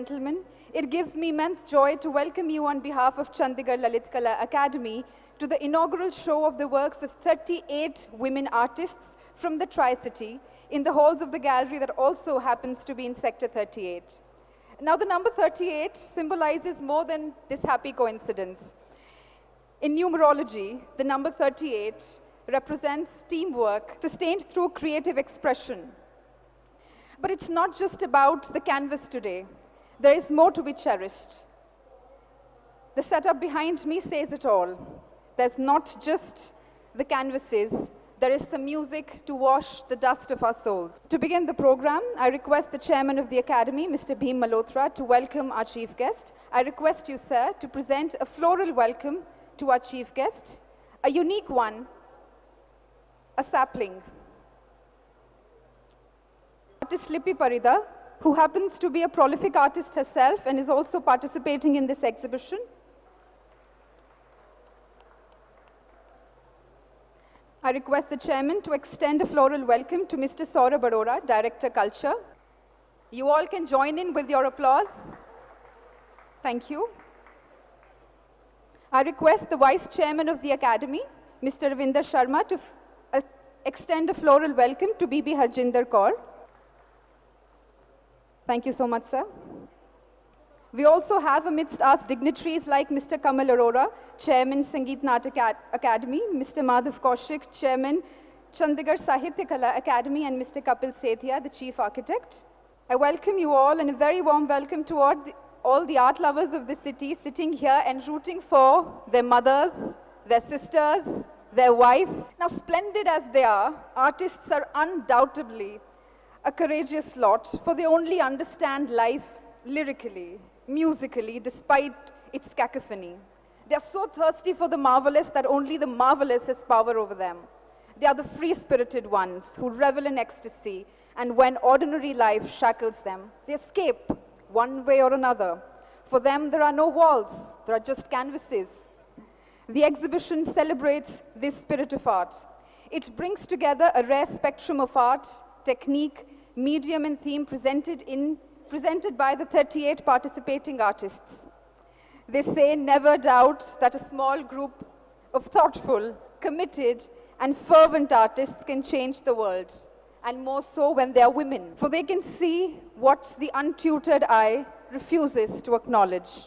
gentlemen, it gives me immense joy to welcome you on behalf of Chandigarh Lalit Kala Academy to the inaugural show of the works of 38 women artists from the Tri-City in the halls of the gallery that also happens to be in Sector 38. Now, the number 38 symbolizes more than this happy coincidence. In numerology, the number 38 represents teamwork sustained through creative expression. But it's not just about the canvas today. There is more to be cherished. The setup behind me says it all. There's not just the canvases, there is some music to wash the dust of our souls. To begin the program, I request the chairman of the Academy, Mr. Bhim Malhotra, to welcome our chief guest. I request you, sir, to present a floral welcome to our chief guest, a unique one, a sapling. Artist Lippi Parida, who happens to be a prolific artist herself and is also participating in this exhibition. I request the chairman to extend a floral welcome to Mr. Saurabh Arora, Director Culture. You all can join in with your applause. Thank you. I request the Vice Chairman of the Academy, Mr. Ravinder Sharma, to extend a floral welcome to Bibi Harjinder Kaur. Thank you so much, sir. We also have amidst us dignitaries like Mr. Kamal Arora, Chairman, Sangeet Natak Academy, Mr. Madhav Kaushik, Chairman, Chandigarh Sahitya Kala Academy, and Mr. Kapil Sethia, the Chief Architect. I welcome you all, and a very warm welcome to all the art lovers of the city sitting here and rooting for their mothers, their sisters, their wife. Now, splendid as they are, artists are undoubtedly a courageous lot, for they only understand life lyrically, musically, despite its cacophony. They are so thirsty for the marvelous that only the marvelous has power over them. They are the free-spirited ones who revel in ecstasy, and when ordinary life shackles them, they escape one way or another. For them, there are no walls, there are just canvases. The exhibition celebrates this spirit of art. It brings together a rare spectrum of art, technique, medium, and theme presented by the 38 participating artists. They say, never doubt that a small group of thoughtful, committed, and fervent artists can change the world, and more so when they are women, for they can see what the untutored eye refuses to acknowledge.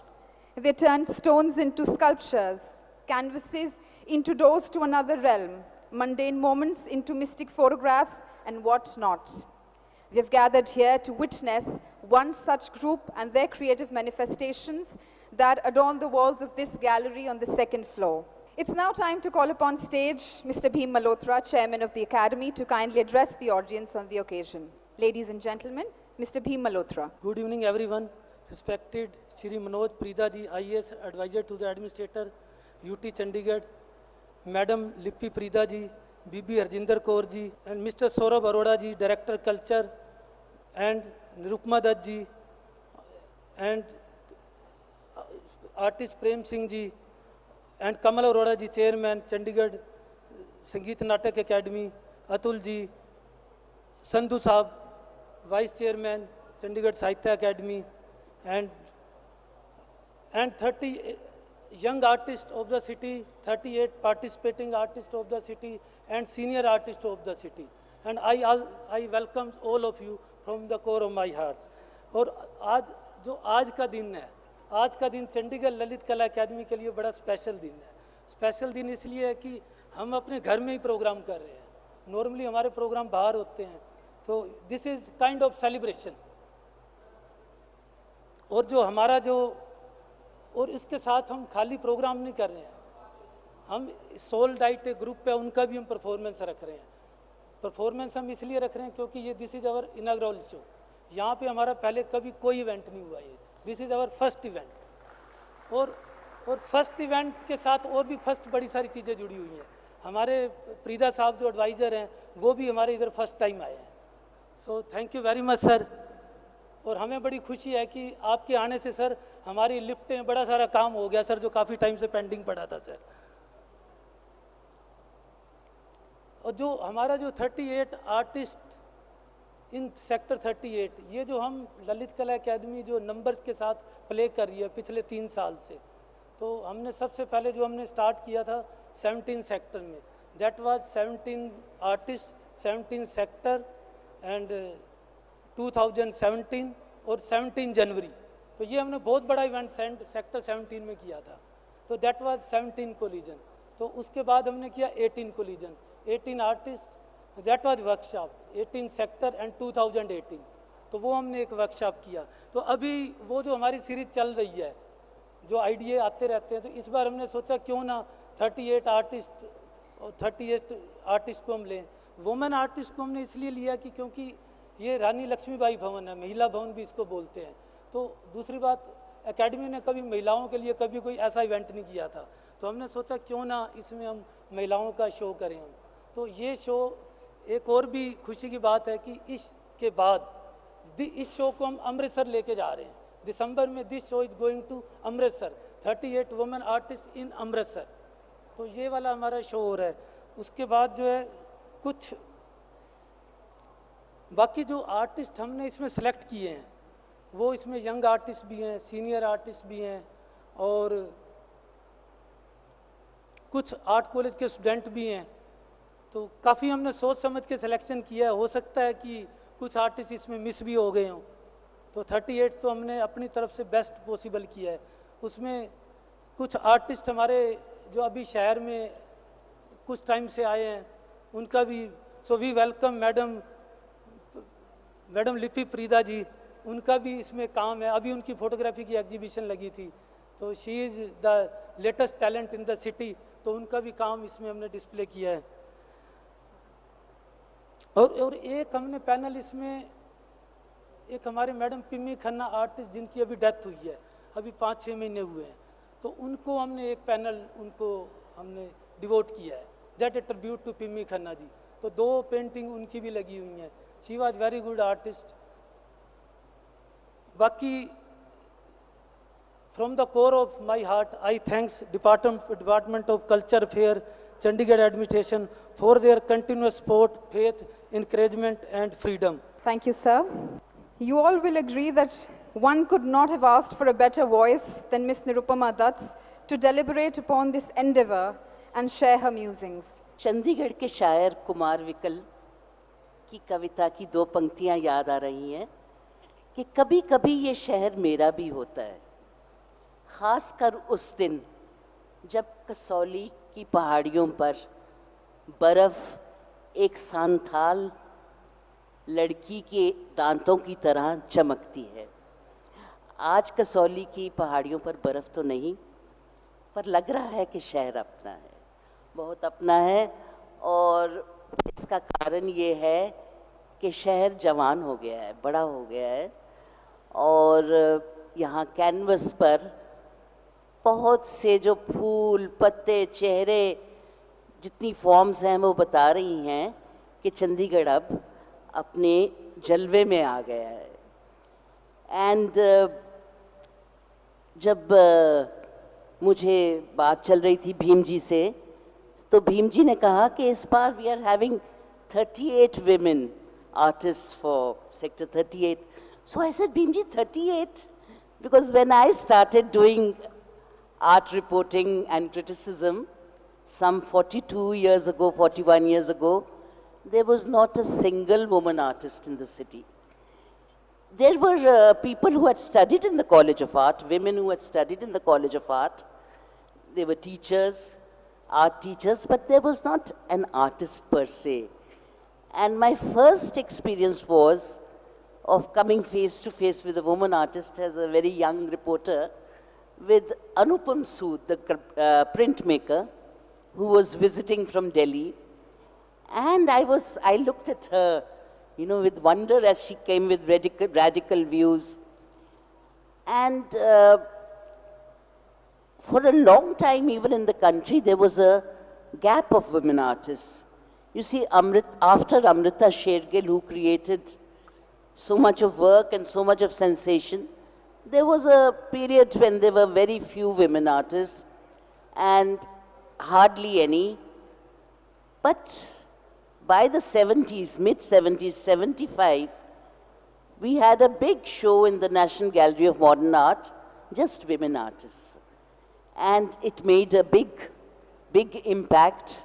They turn stones into sculptures, canvases into doors to another realm, mundane moments into mystic photographs, and what not. We have gathered here to witness one such group and their creative manifestations that adorn the walls of this gallery on the second floor. It's now time to call upon stage Mr. Bhim Malhotra, Chairman of the Academy, to kindly address the audience on the occasion. Ladies and gentlemen, Mr. Bhim Malhotra. Good evening, everyone. Respected Shri Manoj Parida ji, IAS Advisor to the Administrator, UT Chandigarh, Madam Lippi Parida ji, Bibi Harjinder Kaur ji, and Mr. Saurabh Arora ji, Director Culture, and Nirupma Dutt ji, and Artist Prem Singh ji, and Kamal Arora ji, Chairman, Chandigarh Sangeet Natak Academy, Atul ji, Sandhu Saab, Vice Chairman, Chandigarh Sahitya Academy, and 30 young artists of the city, 38 participating artists of the city, and senior artists of the city. And I welcome all of you from the core of my heart. और आज का दिन है, आज का दिन चंडीगढ़ ललित कला अकादमी के लिए बड़ा स्पेशल दिन है। स्पेशल दिन इसलिए है कि हम अपने घर में ही प्रोग्राम कर रहे हैं। नॉर्मली हमारे प्रोग्राम बाहर होते हैं, तो this is kind of celebration. और जो हमारा और इसके साथ हम खाली प्रोग्राम नहीं कर रहे हैं, हम सोल डाइट ग्रुप पे उनका भी हम परफॉर्मेंस रख रहे हैं। परफॉर्मेंस हम इसलिए रख रहे हैं क्योंकि ये this is our inaugural show. यहाँ पे हमारा पहले कभी कोई इवेंट नहीं हुआ, ये this is our first event. और फर्स्ट इवेंट के साथ और भी फर्स्ट बड़ी सारी चीज़ें जुड़ी हुई हैं। हमारे प्रीदा साहब जो एडवाइज़र हैं वो भी हमारे इधर फर्स्ट टाइम आए हैं। So thank you very much sir. और हमें बड़ी खुशी है कि आपके आने से सर हमारी लिफ्टें बड़ा सारा काम हो गया सर, जो काफ़ी टाइम से पेंडिंग पड़ा था सर। और जो हमारा जो 38 आर्टिस्ट इन सेक्टर 38, ये जो हम ललित कला एकेडमी जो नंबर्स के साथ प्ले कर रही है पिछले 3 साल से, तो हमने सबसे पहले जो हमने स्टार्ट किया था 17 सेक्टर में, that was 17 artist, 17 sector and 2017 और 17 जनवरी, तो ये हमने बहुत बड़ा इवेंट सेक्टर 17 में किया था, तो दैट वाज 17 कोलिजन। तो उसके बाद हमने किया 18 collision, 18 artist, that was workshop, 18 sector and 2018, तो वो हमने एक वर्कशॉप किया। तो अभी वो जो हमारी सीरीज चल रही है, जो आइडिया आते रहते हैं, तो इस बार हमने सोचा क्यों ना 38 आर्टिस्ट और 38 आर्टिस्ट को हम लें। वुमेन आर्टिस्ट को हमने इसलिए लिया कि क्योंकि ये रानी लक्ष्मीबाई भवन है, महिला भवन भी इसको बोलते हैं। तो दूसरी बात, एकेडमी ने कभी महिलाओं के लिए कभी कोई ऐसा इवेंट नहीं किया था, तो हमने सोचा क्यों ना इसमें हम महिलाओं का शो करें हम। तो ये शो, एक और भी खुशी की बात है कि इसके बाद इस शो को हम अमृतसर लेके जा रहे हैं। दिसंबर में this show is going to Amritsar, 38 women artist in Amritsar, तो ये वाला हमारा शो हो रहा है। उसके बाद जो है कुछ बाकी जो आर्टिस्ट हमने इसमें सेलेक्ट किए हैं, वो इसमें यंग आर्टिस्ट भी हैं, सीनियर आर्टिस्ट भी हैं, और कुछ आर्ट कॉलेज के स्टूडेंट भी हैं। तो काफ़ी हमने सोच समझ के सिलेक्शन किया है। हो सकता है कि कुछ आर्टिस्ट इसमें मिस भी हो गए हों, तो 38 तो हमने अपनी तरफ से बेस्ट पॉसिबल किया है। उसमें कुछ आर्टिस्ट हमारे जो अभी शहर में कुछ टाइम से आए हैं, उनका भी, सो वी वेलकम मैडम लिपि प्रीदा जी, उनका भी इसमें काम है। अभी उनकी फोटोग्राफी की एग्जीबिशन लगी थी, तो she is the latest talent in the city, तो उनका भी काम इसमें हमने डिस्प्ले किया है। और एक हमने पैनल इसमें, एक हमारे मैडम पिम्मी खन्ना आर्टिस्ट जिनकी अभी डेथ हुई है, अभी 5-6 महीने हुए हैं, तो उनको हमने एक पैनल उनको हमने डिवोट किया है, that a tribute to Pimmi Khanna ji. तो 2 पेंटिंग उनकी भी लगी हुई हैं। She was very good artist. बाकी from the core of my heart I thanks department of culture affair, Chandigarh administration for their continuous support, faith, encouragement and freedom. Thank you, sir. You all will agree that one could not have asked for a better voice than Miss Nirupama Dutt's to deliberate upon this endeavor and share her musings. Chandigarh के शायर कुमार विकल की कविता की 2 पंक्तियां याद आ रही हैं कि कभी कभी ये शहर मेरा भी होता है, खासकर उस दिन जब कसौली की पहाड़ियों पर बर्फ एक सांथाल लड़की के दांतों की तरह चमकती है। आज कसौली की पहाड़ियों पर बर्फ तो नहीं, पर लग रहा है कि शहर अपना है, बहुत अपना है। और इसका कारण ये है कि शहर जवान हो गया है, बड़ा हो गया है, और यहाँ कैनवस पर बहुत से जो फूल, पत्ते, चेहरे, जितनी फॉर्म्स हैं वो बता रही हैं कि चंडीगढ़ अब अपने जलवे में आ गया है। एंड जब मुझे बात चल रही थी भीम जी से, तो भीम जी ने कहा कि इस बार we are having 38 women artists for sector 38. So I said, Bhim ji, 38? Because when I started doing art reporting and criticism some 42 years ago, 41 years ago, there was not a single woman artist in the city. There were people who had studied in the College of Art, women who had studied in the College of Art. They were teachers, art teachers, but there was not an artist per se. And my first experience was of coming face to face with a woman artist as a very young reporter with Anupam Sood, the printmaker, who was visiting from Delhi. And I looked at her, you know, with wonder as she came with radical views. And for a long time, even in the country, there was a gap of women artists. You see, after Amrita Shergill, who created so much of work and so much of sensation, there was a period when there were very few women artists and hardly any. But by the 70s, mid-70s, 75, we had a big show in the National Gallery of Modern Art, just women artists. And it made a big impact.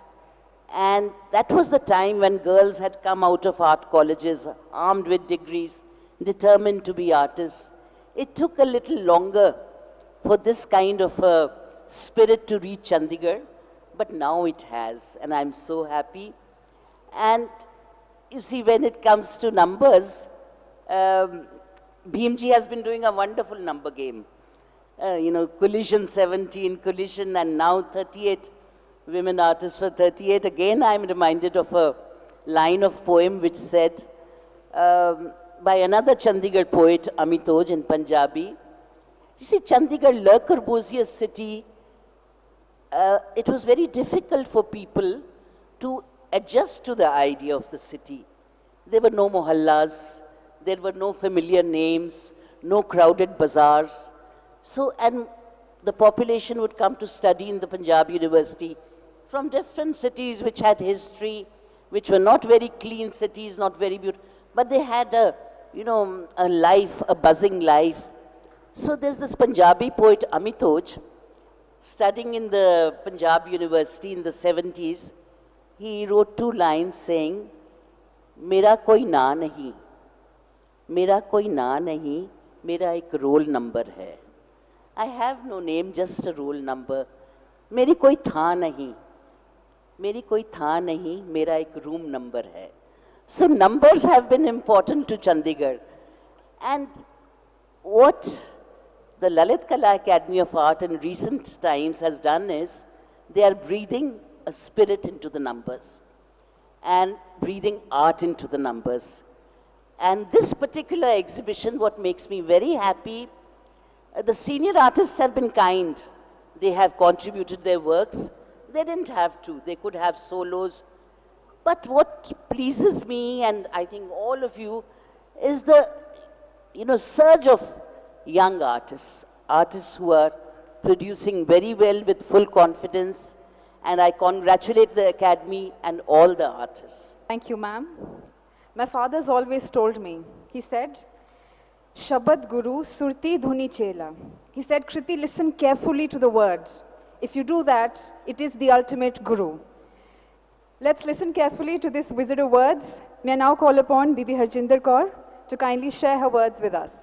And that was the time when girls had come out of art colleges, armed with degrees, determined to be artists. It took a little longer for this kind of a spirit to reach Chandigarh, but now it has, and I'm so happy. And you see, when it comes to numbers, Bhimji has been doing a wonderful number game. Collision 17, Collision, and now 38 women artists for 38. Again, I'm reminded of a line of poem which said, by another Chandigarh poet, Amitoj, in Punjabi. You see, Chandigarh, Le Corbusier's city, it was very difficult for people to adjust to the idea of the city. There were no mohallas, there were no familiar names, no crowded bazaars. So, and the population would come to study in the Punjab University from different cities which had history, which were not very clean cities, not very beautiful, but they had a life, a buzzing life. So there's this Punjabi poet Amitoj, studying in the Punjab University in the 70s. He wrote 2 lines saying, "Mera koi na nahi, mera koi na nahi, mera ek roll number hai." I have no name, just a roll number. Meri koi tha nahi, meri koi tha nahi, mera ek room number hai. So numbers have been important to Chandigarh. And what the Lalit Kala Academy of Art in recent times has done is, they are breathing a spirit into the numbers and breathing art into the numbers. And this particular exhibition, what makes me very happy, the senior artists have been kind. They have contributed their works. They didn't have to. They could have solos. But what pleases me, and I think all of you, is the surge of young artists, artists who are producing very well with full confidence. And I congratulate the Academy and all the artists. Thank you, ma'am. My father's always told me, he said, Shabad Guru Surti Dhuni Chela. He said, Kriti, listen carefully to the words. If you do that, it is the ultimate Guru. Let's listen carefully to this wizard of words. May I now call upon Bibi Harjinder Kaur to kindly share her words with us.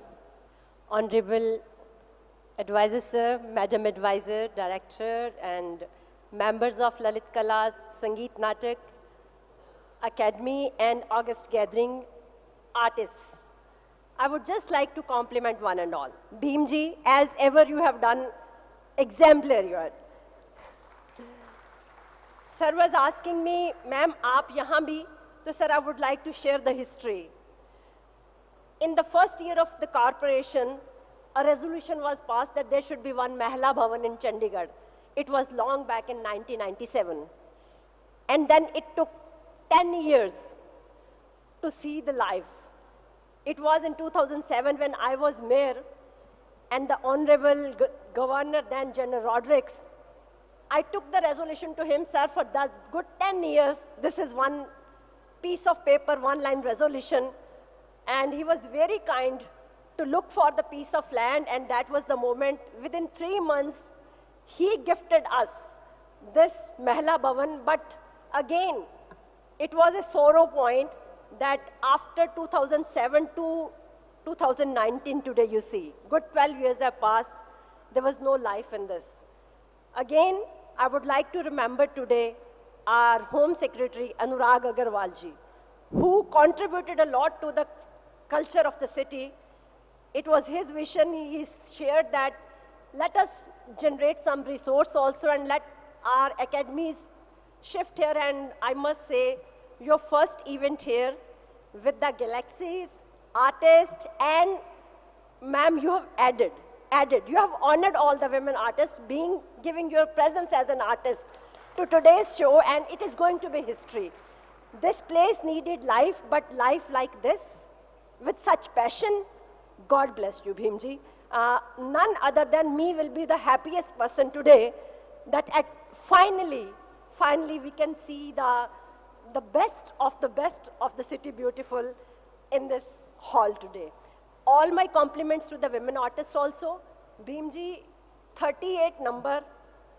Honorable Advisor Sir, Madam Advisor, Director, and members of Lalit Kala Sangeet Natak Academy and August Gathering artists. I would just like to compliment one and all. Bhimji, as ever you have done exemplary work. Sir was asking me, ma'am, aap yahan bhi? So sir, I would like to share the history. In the first year of the corporation, a resolution was passed that there should be one Mahila Bhavan in Chandigarh. It was long back in 1997. And then it took 10 years to see the life. It was in 2007 when I was mayor and the Honorable Governor, then General Rodrigues, I took the resolution to him, sir, for that good 10 years, this is one piece of paper, one-line resolution. And he was very kind to look for the piece of land, and that was the moment. Within 3 months, he gifted us this Mahila Bhavan. But again, it was a sorrow point that after 2007 to 2019 today, you see, good 12 years have passed, there was no life in this. Again, I would like to remember today our Home Secretary, Anurag Agarwal ji, who contributed a lot to the culture of the city. It was his vision. He shared that let us generate some resource also and let our academies shift here. And I must say, your first event here with the Galaxies, artists, and ma'am, you have added. You have honored all the women artists, giving your presence as an artist to today's show, and it is going to be history. This place needed life, but life like this, with such passion. God bless you, Bhimji. None other than me will be the happiest person today that finally we can see the best of the City Beautiful in this hall today. All my compliments to the women artists also. Bhimji, 38 number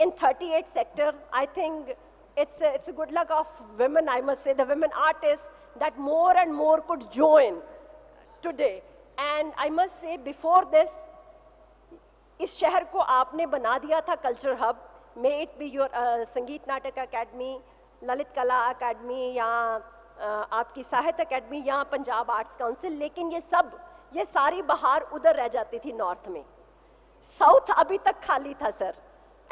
in 38 sector. I think it's a good luck of women, I must say, the women artists, that more and more could join today. And I must say, before this, इस शहर को आपने बना दिया था culture hub. May it be your संगीत नाटक academy, Lalit कला अकेडमी, या आपकी साहित्य अकेडमी, या पंजाब आर्ट्स काउंसिल, लेकिन ये सारी बहार उधर रह जाती थी नॉर्थ में. साउथ अभी तक खाली था सर,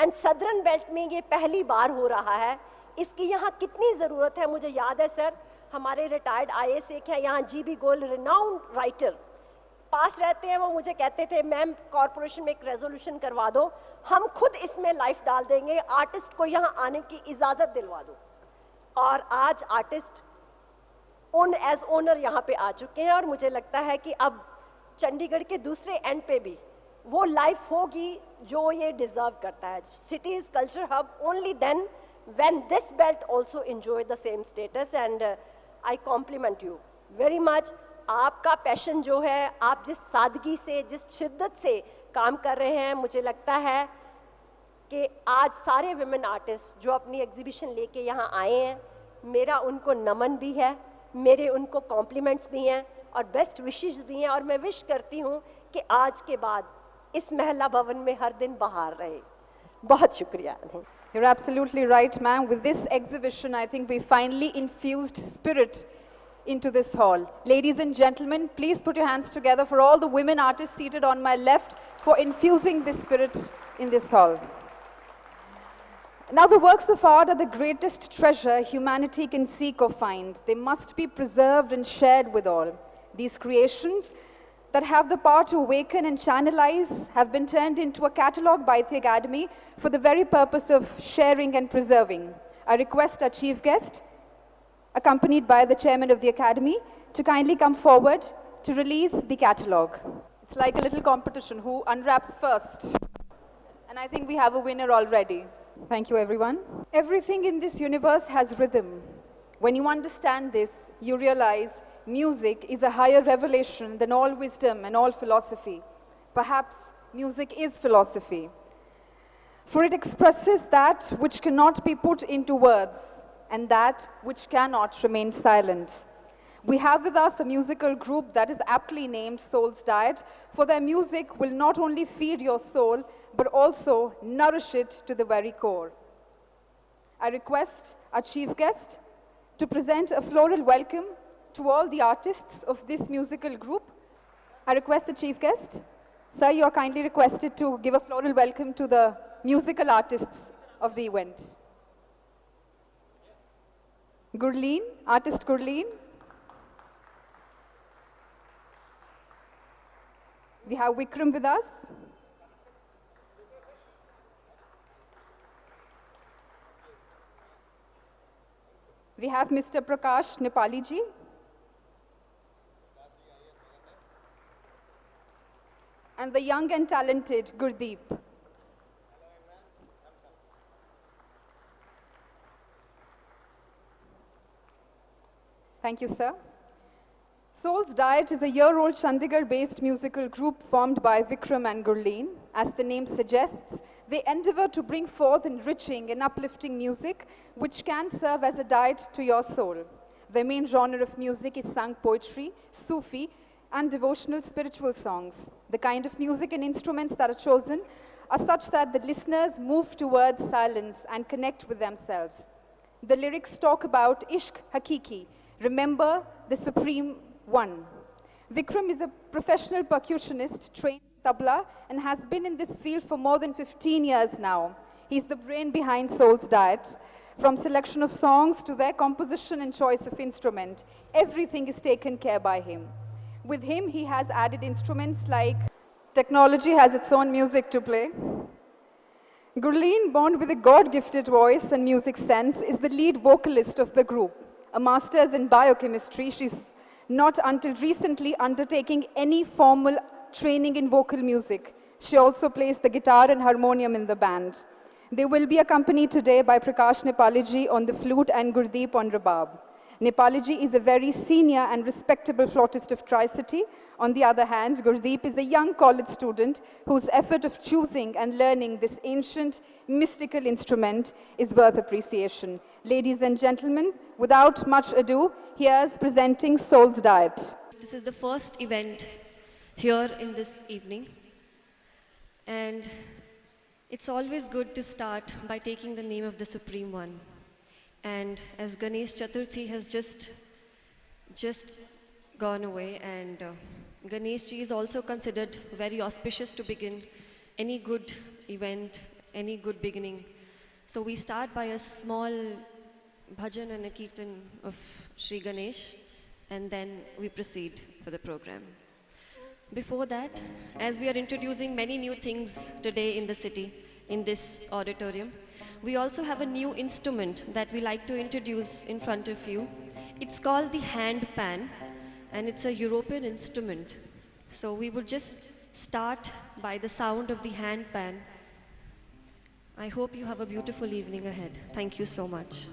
एंड सदर्न बेल्ट में ये पहली बार हो रहा है. इसकी यहाँ कितनी ज़रूरत है. मुझे याद है सर, हमारे रिटायर्ड IAS एक है यहाँ, GB गोल, रिनाउंड राइटर, पास रहते हैं. वो मुझे कहते थे, मैम कॉरपोरेशन में एक रेजोल्यूशन करवा दो, हम खुद इसमें लाइफ डाल देंगे, आर्टिस्ट को यहाँ आने की इजाज़त दिलवा दो. और आज आर्टिस्ट एज ओनर यहाँ पे आ चुके हैं. और मुझे लगता है कि अब चंडीगढ़ के दूसरे एंड पे भी वो लाइफ होगी जो ये डिजर्व करता है. City is culture hub only then when this belt also enjoy the same status. And I compliment you very much. आपका पैशन जो है, आप जिस सादगी से, जिस शिद्दत से काम कर रहे हैं, मुझे लगता है कि आज सारे विमेन आर्टिस्ट जो अपनी एग्जीबिशन लेके यहाँ आए हैं, मेरा उनको नमन भी है, मेरे उनको कॉम्प्लीमेंट्स भी हैं और बेस्ट विशेस भी हैं. और मैं विश करती हूँ कि आज के बाद इस महिला भवन में हर दिन बहार रहे. बहुत शुक्रिया. You're absolutely right, ma'am. With this exhibition, I think we finally infused spirit into this hall. Ladies and gentlemen, please put your hands together for all the women artists seated on my left for infusing this spirit in this hall. Now, the works of art are the greatest treasure humanity can seek or find. They must be preserved and shared with all. These creations that have the power to awaken and channelize have been turned into a catalogue by the Academy for the very purpose of sharing and preserving. I request our chief guest, accompanied by the chairman of the Academy, to kindly come forward to release the catalogue. It's like a little competition, who unwraps first. And I think we have a winner already. Thank you, everyone. Everything in this universe has rhythm. When you understand this, you realize music is a higher revelation than all wisdom and all philosophy. Perhaps music is philosophy, for it expresses that which cannot be put into words and that which cannot remain silent. We have with us a musical group that is aptly named Soul's Diet, for their music will not only feed your soul, but also nourish it to the very core. I request our chief guest to present a floral welcome to all the artists of this musical group. I request the chief guest. Sir, you are kindly requested to give a floral welcome to the musical artists of the event. Gurleen, artist Gurleen. We have Vikram with us. We have Mr. Prakash Nepali ji. And the young and talented Gurdeep. Thank you, sir. Soul's Diet is a year-old Chandigarh-based musical group formed by Vikram and Gurleen. As the name suggests, they endeavor to bring forth enriching and uplifting music which can serve as a diet to your soul. Their main genre of music is sung poetry, Sufi, and devotional spiritual songs. The kind of music and instruments that are chosen are such that the listeners move towards silence and connect with themselves. The lyrics talk about Ishq Hakiki, remember the Supreme One. Vikram is a professional percussionist, trained tabla, and has been in this field for more than 15 years now. He's the brain behind Soul's Diet. From selection of songs to their composition and choice of instrument, everything is taken care by him. With him, he has added instruments like technology has its own music to play. Gurleen, born with a God-gifted voice and music sense, is the lead vocalist of the group. A master's in biochemistry, she's not until recently undertaking any formal training in vocal music. She also plays the guitar and harmonium in the band. They will be accompanied today by Prakash Nepali ji on the flute and Gurdeep on rabab. Nepaliji is a very senior and respectable flautist of Tri-City. On the other hand, Gurdeep is a young college student whose effort of choosing and learning this ancient, mystical instrument is worth appreciation. Ladies and gentlemen, without much ado, here's presenting Soul's Diet. This is the first event here in this evening, and it's always good to start by taking the name of the Supreme One. And as Ganesh Chaturthi has just gone away, and Ganesh ji is also considered very auspicious to begin any good event, any good beginning. So we start by a small bhajan and a kirtan of Sri Ganesh, and then we proceed for the program. Before that, as we are introducing many new things today in the city, in this auditorium, we also have a new instrument that we like to introduce in front of you. It's called the hand pan, and it's a European instrument. So we would just start by the sound of the hand pan. I hope you have a beautiful evening ahead. Thank you so much.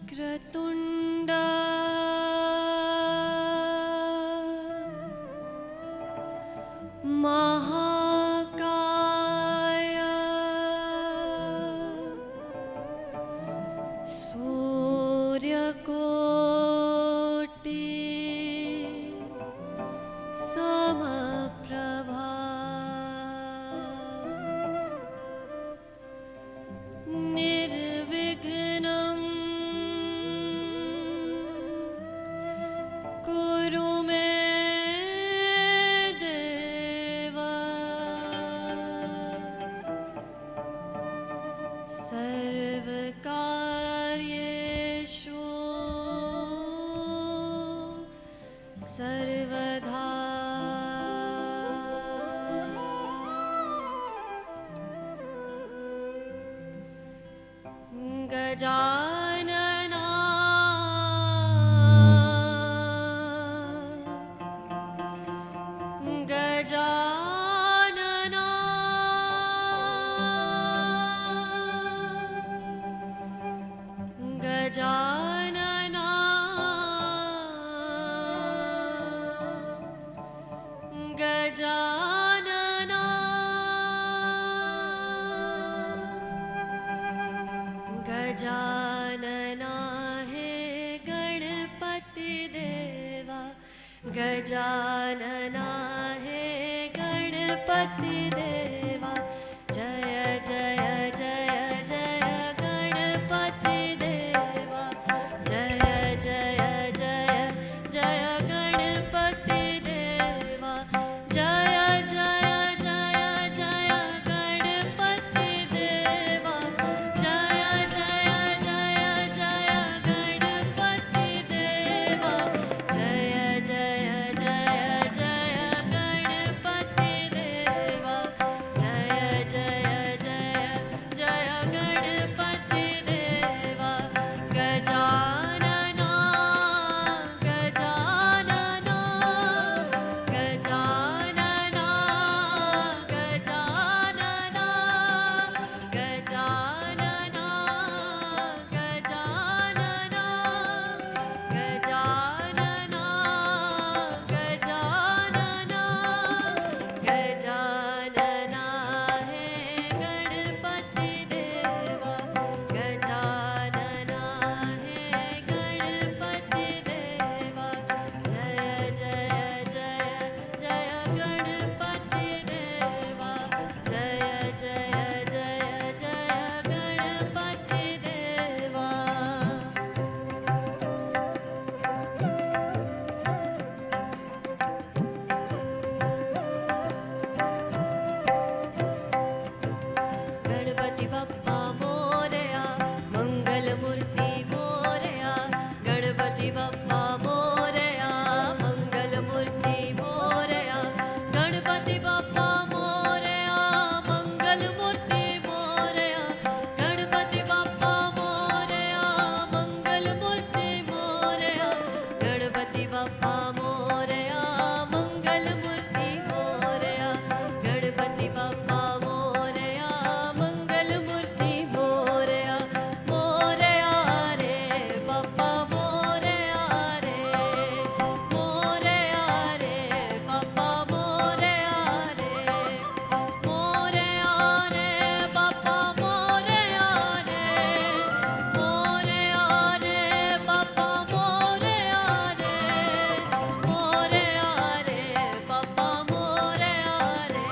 Vakratunda Mahakaya Suryakoti Samaprabha Nirvighnam Kuru me Deva Sarvakaryeshu Sarvadha Gajanana Gajanana Gajanana Gajanana Gajanana है गणपति देवा गजानना है गणपति देवा जय बाप्पा मोरया मंगल मूर्ति मोरया गणपति बाप्पा मोरया मंगल मूर्ति मोरया मोरया रे बाप्पा मोरया रे मोरया रे बाप्पा मोरया रे मोरया रे बाप्पा मोरया रे मोरया रे बाप्पा मोरया रे मोरया रे बाप्पा मोरया रे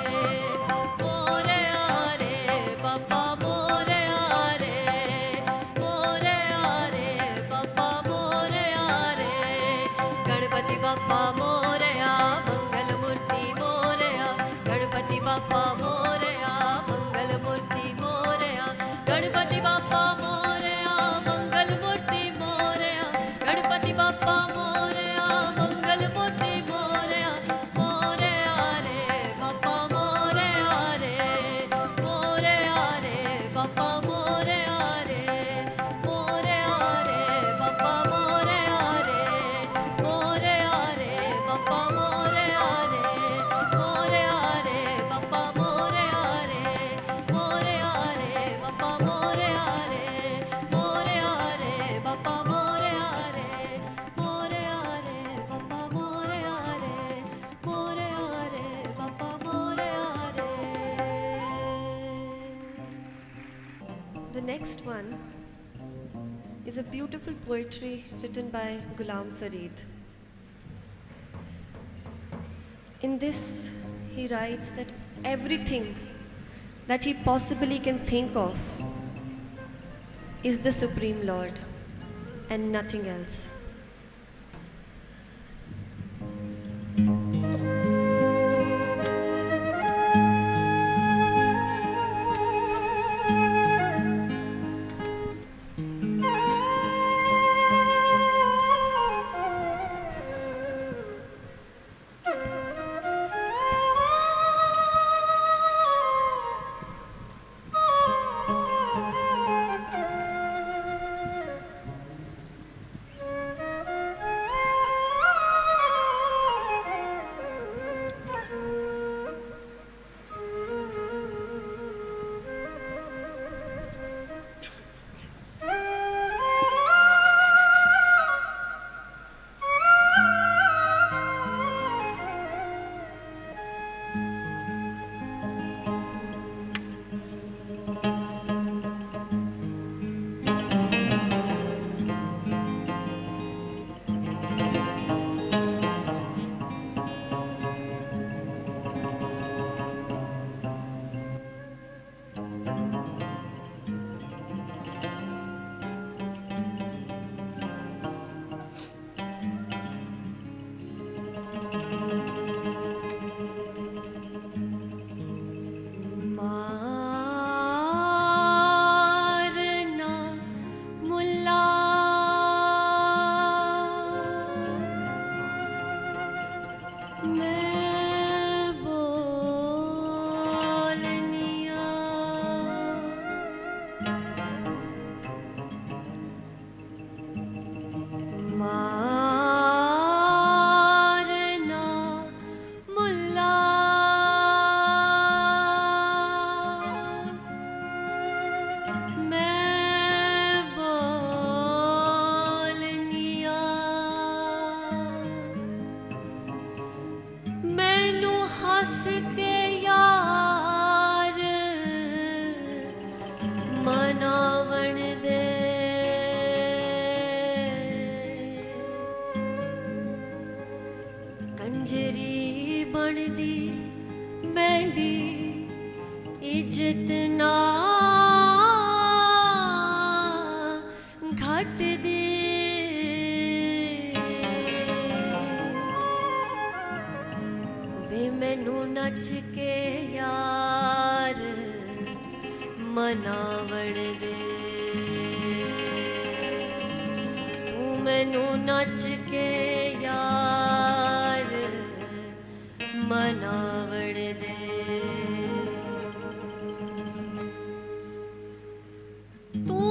मोरया रे बाप्पा मोरया रे मोरया रे बाप्पा मोरया रे गणपति बाप्पा मोरया मंगल मूर्ति मोरया गणपति बाप्पा मोरया मंगल मूर्ति मोरया गणपति बाप्पा मोरया मंगल मूर्ति मोरया गणपति बाप्पा मोरया मंगल मूर्ति मोरया मोरया रे बाप्पा मोरया रे मोरया रे बाप्पा मोरया रे मोरया रे बाप्पा मोरया रे मोरया रे बाप्पा मोरया रे मोरया रे बाप्पा मोरया रे मोरया रे बाप्पा मोरया रे मोरया रे बाप्पा मोरया रे मोरया रे बाप्पा मोरया रे मोरया रे बाप्पा मोरया रे. The next one is a beautiful poetry written by Ghulam Farid. In this, he writes that everything that he possibly can think of is the Supreme Lord and nothing else. मारना मुल्ला मैं बोलनिया मारना मुल्ला मैं बोलनिया मैनू हंस के यार मनावण दे कंजरी बनदी बैंडी इज्जत ना घट दी वे मैनू नच के यार मनावण दे तू मैनू नच के यार मनावण दे तू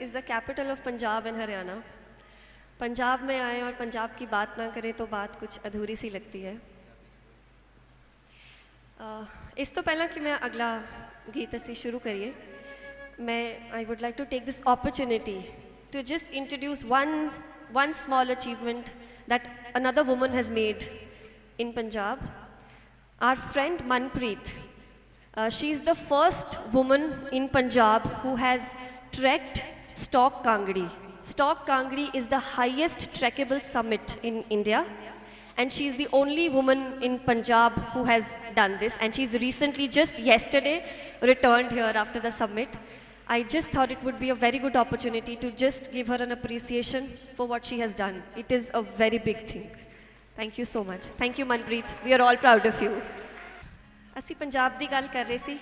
is the capital of Punjab and Haryana. Punjab में आए और पंजाब की बात ना करें तो बात कुछ अधूरी सी लगती है। इस तो पहला कि मैं अगला गीत असी शुरू करिए, मैं I would like to take this opportunity to just introduce one small achievement that another woman has made in Punjab. Our friend Manpreet, she is the first woman in Punjab who has trekked Stock Kangdi. Stock Kangdi is the highest trekkable summit in India, and she is the only woman in Punjab who has done this, and she's recently, just yesterday, returned here after the summit. I just thought it would be a very good opportunity to just give her an appreciation for what she has done. It is a very big thing. Thank you so much. Thank you, Manpreet. We are all proud of you. ਅਸੀਂ ਪੰਜਾਬ ਦੀ ਗੱਲ ਕਰ ਰਹੇ ਸੀ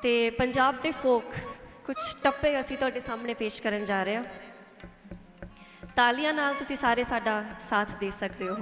ਤੇ ਪੰਜਾਬ ਦੇ folk ਕੁਝ ਟੱਪੇ ਅਸੀਂ ਤੁਹਾਡੇ ਸਾਹਮਣੇ ਪੇਸ਼ ਕਰਨ ਜਾ ਰਹੇ ਹਾਂ। ਤਾਲੀਆਂ ਨਾਲ ਤੁਸੀਂ ਸਾਰੇ ਸਾਡਾ ਸਾਥ ਦੇ ਸਕਦੇ ਹੋ।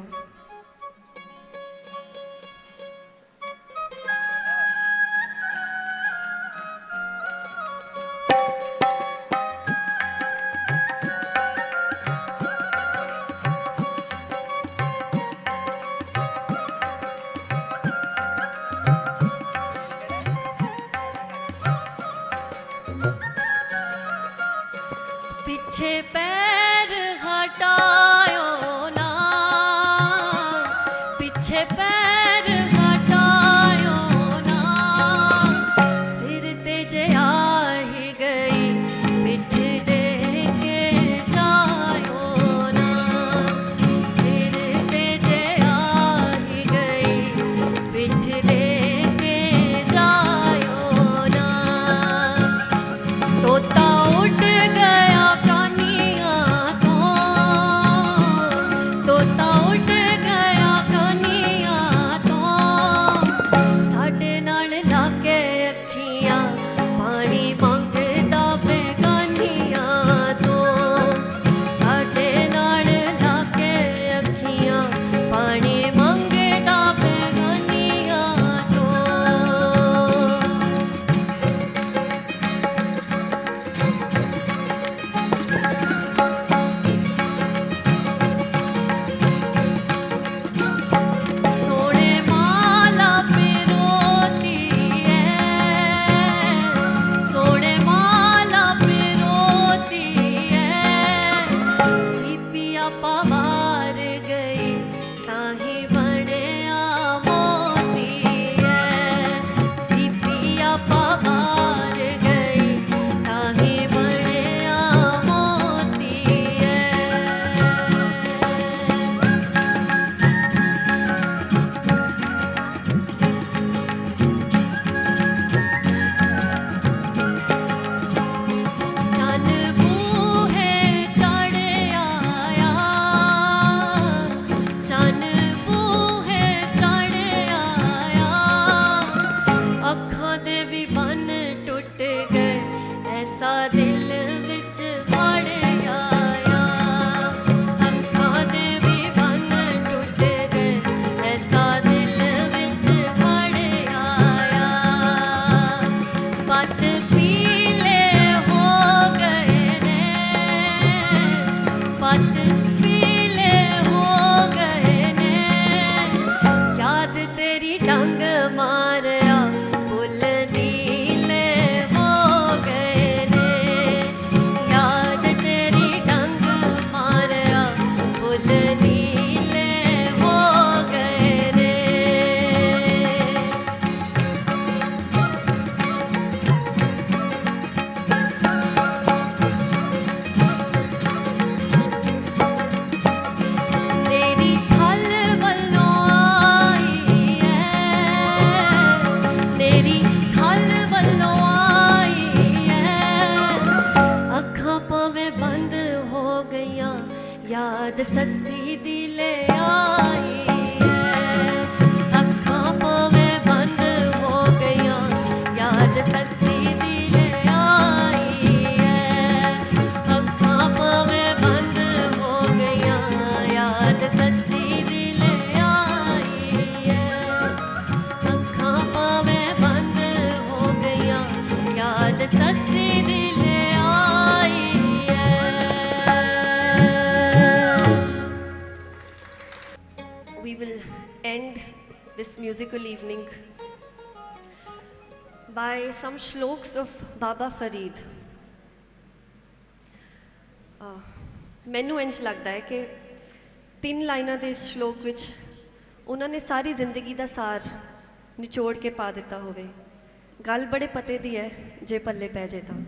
पीछे पैर हटायो ना, पीछे पैर हटायो ना, सिर ते जे आ ही गई पिठ दे के जायो ना, सिर ते जे आ ही गई पिठ दे के जायो ना, तोता उड़ गया याद सस्सी दी ले आई है, अखां भावें बंद हो गया, याद सस्सी दी ले आई है, अखां भावें बंद हो गया, याद सस्सी दी ले आई है, अखां भावें बंद हो गया, याद सस्सी दी ले आई। we will end this musical evening by some shloks of Baba Farid. ਮੈਨੂੰ ਇੰਝ ਲੱਗਦਾ ਹੈ ਕਿ 3 ਲਾਈਨਾਂ ਦੇ ਇਸ ਸ਼ਲੋਕ ਵਿੱਚ ਉਹਨਾਂ ਨੇ ਸਾਰੀ ਜ਼ਿੰਦਗੀ ਦਾ ਸਾਰ ਨਿਚੋੜ ਕੇ ਪਾ ਦਿੱਤਾ ਹੋਵੇ। ਗੱਲ ਬੜੇ ਪਤੇ ਦੀ ਹੈ ਜੇ ਪੱਲੇ ਪੈ ਜੇ ਤਾਂ।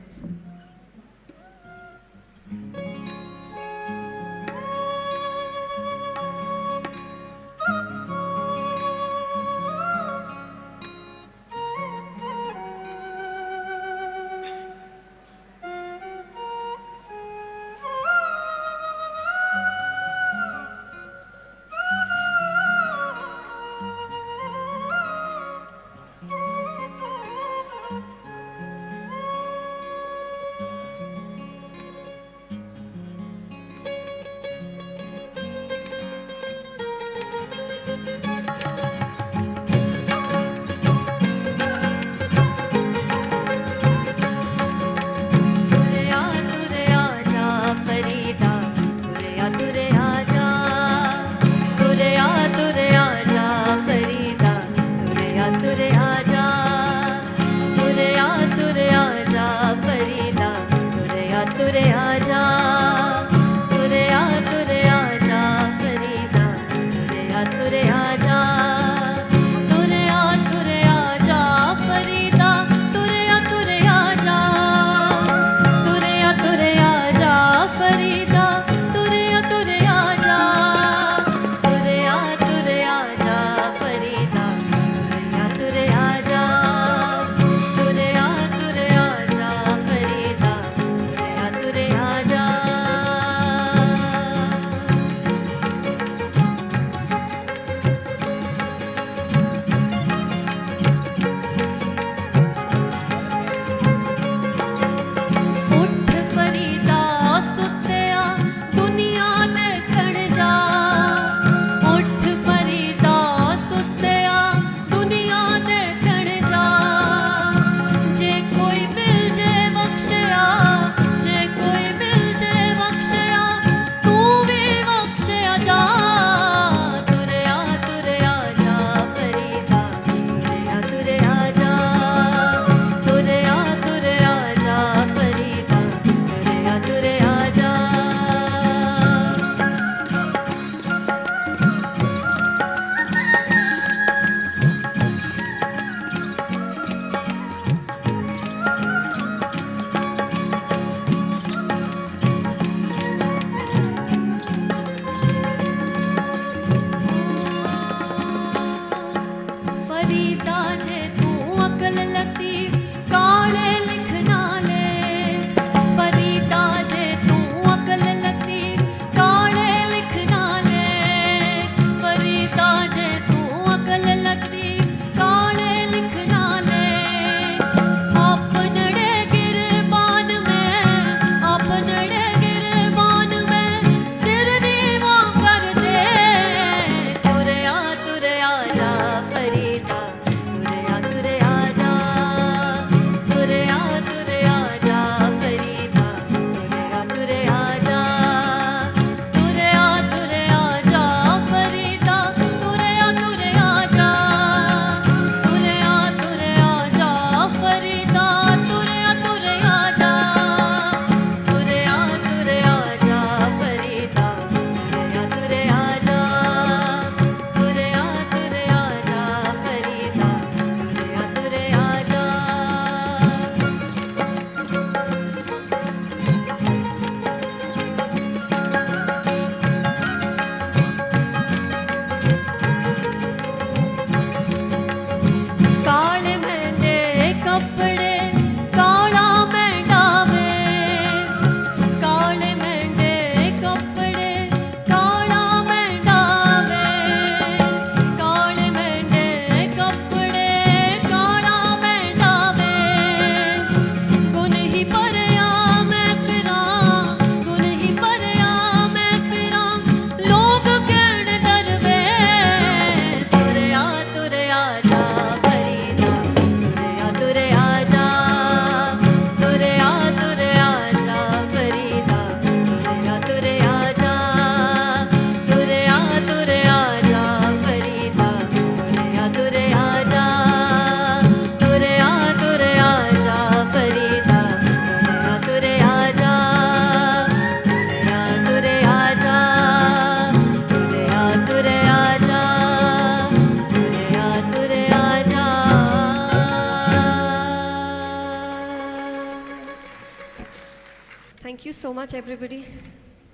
you so much, everybody.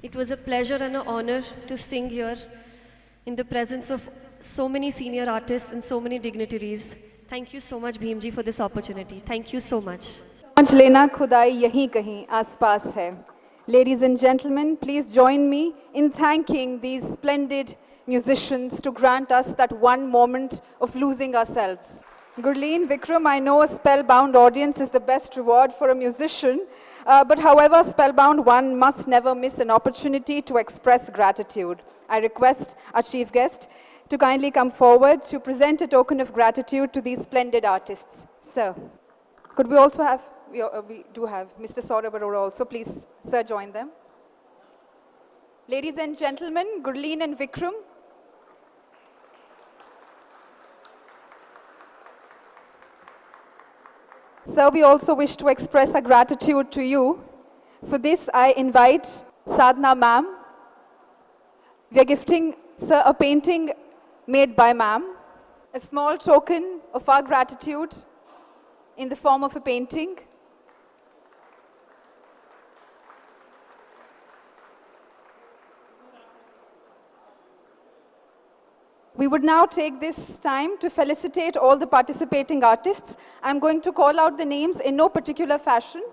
It was a pleasure and an honor to sing here in the presence of so many senior artists and so many dignitaries. Thank you so much, Bhimji, for this opportunity. Thank you so much. समझ लेना खुदाई यहीं कहीं आसपास है. Ladies and gentlemen, please join me in thanking these splendid musicians to grant us that one moment of losing ourselves. Gurleen, Vikram, I know a spellbound audience is the best reward for a musician, but however spellbound, one must never miss an opportunity to express gratitude. I request our chief guest to kindly come forward to present a token of gratitude to these splendid artists. Sir, could we also have, we do have Mr. Saurabh Arora also, please, sir, join them. Ladies and gentlemen, Gurleen and Vikram. Sir, we also wish to express our gratitude to you. For this, I invite Sadhna ma'am. We are gifting sir a painting made by ma'am, a small token of our gratitude in the form of a painting. We would now take this time to felicitate all the participating artists. I'm going to call out the names in no particular fashion.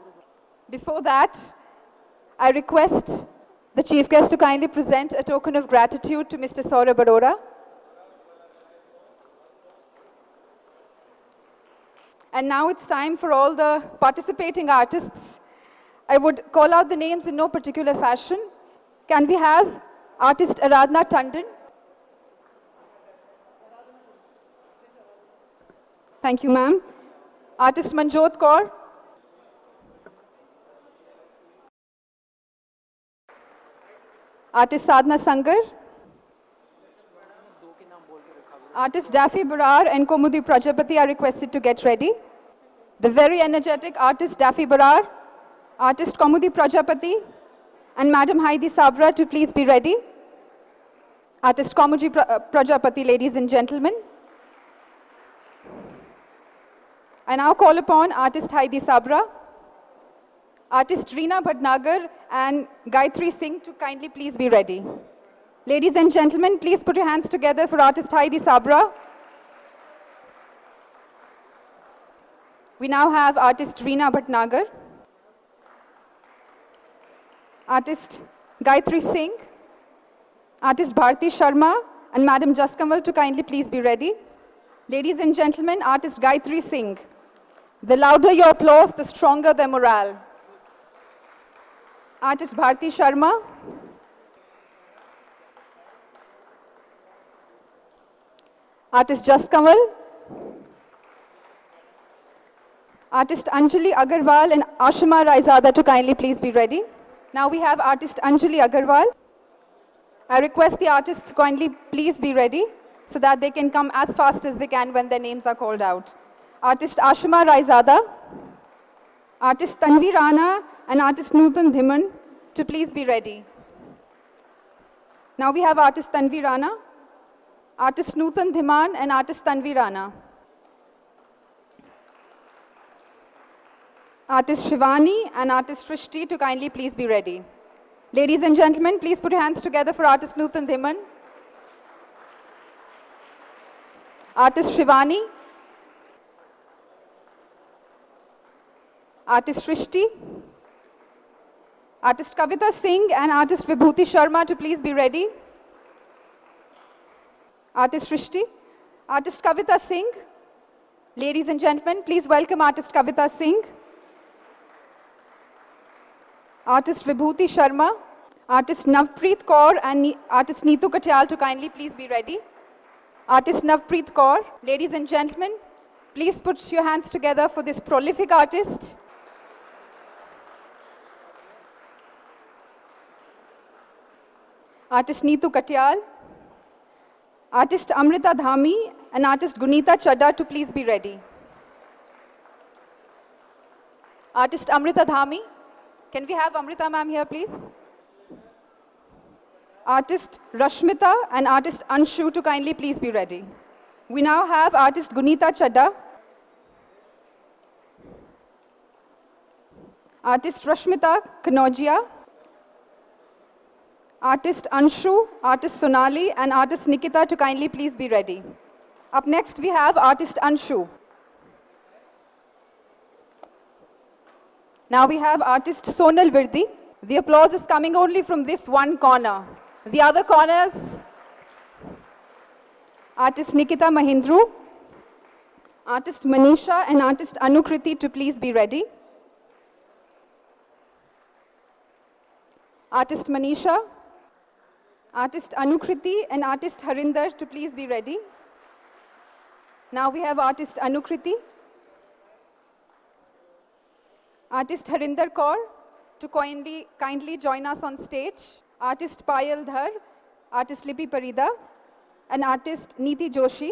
Before that, I request the chief guest to kindly present a token of gratitude to Mr. Saurabh Arora. And now it's time for all the participating artists. I would call out the names in no particular fashion. Can we have artist Aradhna Tandon? Thank you, ma'am. Artist Manjot Kaur. Artist Sadhna Sangar. Artist Daffy Barar and Komudi Prajapati are requested to get ready. The very energetic artist Daffy Barar, artist Komudi Prajapati, and Madam Heidi Sabra to please be ready. Artist Komudi Prajapati, ladies and gentlemen. I now call upon artist Heidi Sabra, artist Reena Bhatnagar and Gayatri Singh to kindly please be ready. Ladies and gentlemen, please put your hands together for artist Heidi Sabra. We now have artist Reena Bhatnagar, artist Gayatri Singh, artist Bharti Sharma and Madam Jaskamal to kindly please be ready. Ladies and gentlemen, artist Gayatri Singh. The louder your applause, the stronger the morale. Artist Bharti Sharma. Artist Jaskamal. Artist Anjali Agarwal and Ashima Raizada to kindly please be ready. Now we have artist Anjali Agarwal. I request the artists to kindly please be ready so that they can come as fast as they can when their names are called out. Artist Ashima Raizada, artist Tanvi Rana and artist Nutan Dhiman to please be ready. Now we have artist Tanvi Rana, artist Nutan Dhiman and artist Tanvi Rana. Artist Shivani and artist Srishti to kindly please be ready. Ladies and gentlemen, please put your hands together for artist Nutan Dhiman. Artist Shivani. Artist Srishti. Artist Kavita Singh and artist Vibhuti Sharma to please be ready. Artist Srishti. Artist Kavita Singh. Ladies and gentlemen, please welcome artist Kavita Singh. Artist Vibhuti Sharma. Artist Navpreet Kaur and artist Neetu Katyal to kindly please be ready. Artist Navpreet Kaur. Ladies and gentlemen, please put your hands together for this prolific artist. Artist Neetu Katyal, artist Amrita Dhami and artist Gunita Chadda to please be ready. Artist Amrita Dhami, can we have Amrita ma'am here please? Artist Rashmita and artist Anshu to kindly please be ready. We now have artist Gunita Chadda, artist Rashmita Kanojia, artist Anshu, artist Sonali, and artist Nikita to kindly please be ready. Up next, we have artist Anshu. Now we have artist Sonal Virdi. The applause is coming only from this one corner. The other corners, artist Nikita Mahindru, artist Manisha, and artist Anukriti to please be ready. Artist Manisha, artist Anukriti, and artist Harinder to please be ready. Now we have artist Anukriti, artist Harinder Kaur to kindly join us on stage, artist Payal Dhar, artist Lipi Parida, and artist Neeti Joshi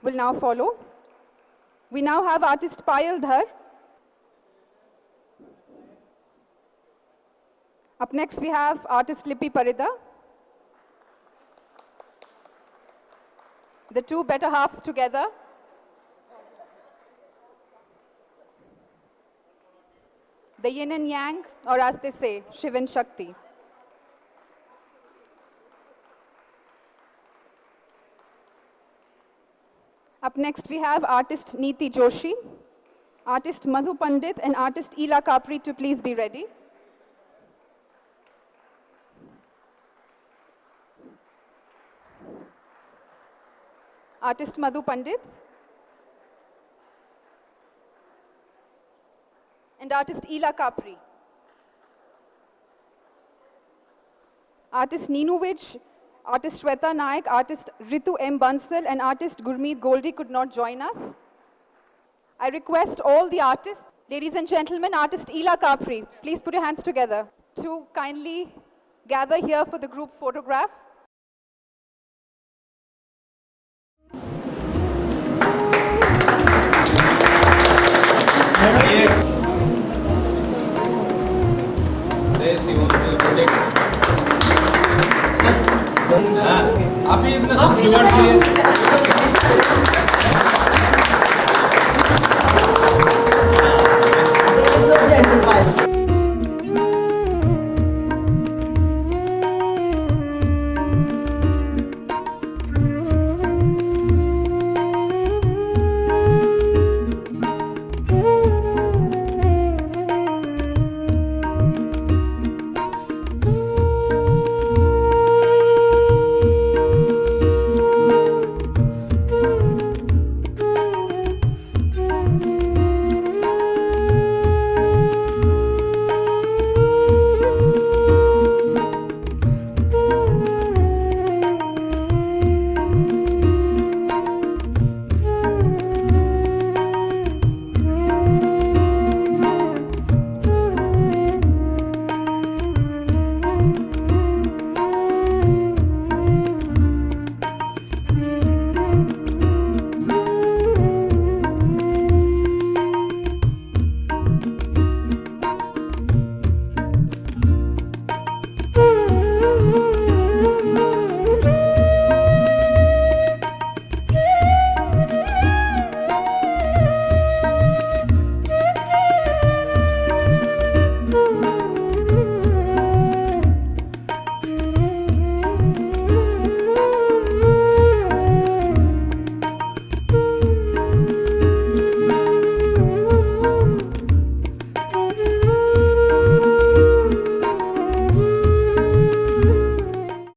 will now follow. We now have artist Payal Dhar. Up next we have artist Lipi Parida. The two better halves together. The yin and yang, or as they say, Shiv and Shakti. Up next we have artist Neeti Joshi, artist Madhu Pandit, and artist Ila Kapri to please be ready. Artist Madhu Pandit and artist Ila Kapri. Artist Neenu Vij, artist Shweta Naik, artist Ritu M. Bansal, and artist Gurmeet Goldie could not join us. I request all the artists, ladies and gentlemen, artist Ila Kapri, please put your hands together to kindly gather here for the group photograph. अभी इतना सब जुगाड़ किए